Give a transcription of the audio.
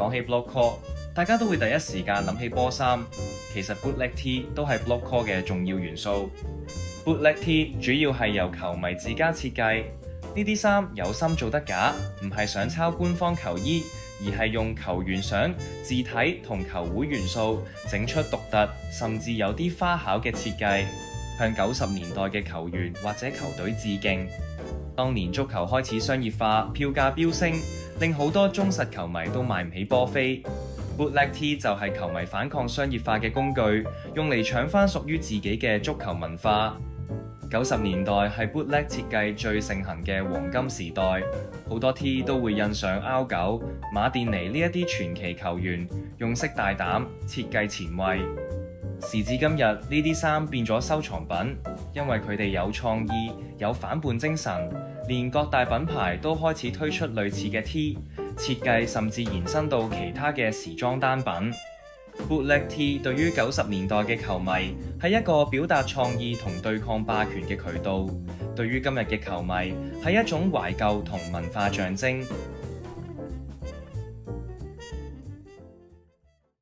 講起 block call， 大家都會第一時間諗起波衫。其實 bootleg T 都係 block call 嘅重要元素。bootleg T 主要係由球迷自家設計，呢啲衫有心做得假，唔係想抄官方球衣，而係用球員相、字體同球會元素整出獨特，甚至有啲花巧嘅設計，向90年代嘅球員或者球隊致敬。當年足球開始商業化，票價飆升，令好多忠實球迷都買唔起波飛。bootleg T 就係球迷反抗商業化嘅工具，用嚟搶返屬於自己嘅足球文化。90年代係 bootleg 設計最盛行嘅黃金時代，好多 T 都會印上 R9、馬甸尼呢一啲傳奇球員，用色大膽，設計前衛。時至今日，呢啲衫變咗收藏品，因為佢哋有創意、有反叛精神，連各大品牌都開始推出類似嘅 T， 設計甚至延伸到其他嘅時裝單品。bootleg T 對於90年代嘅球迷係一個表達創意同對抗霸權嘅渠道，對於今日嘅球迷係一種懷舊同文化象徵。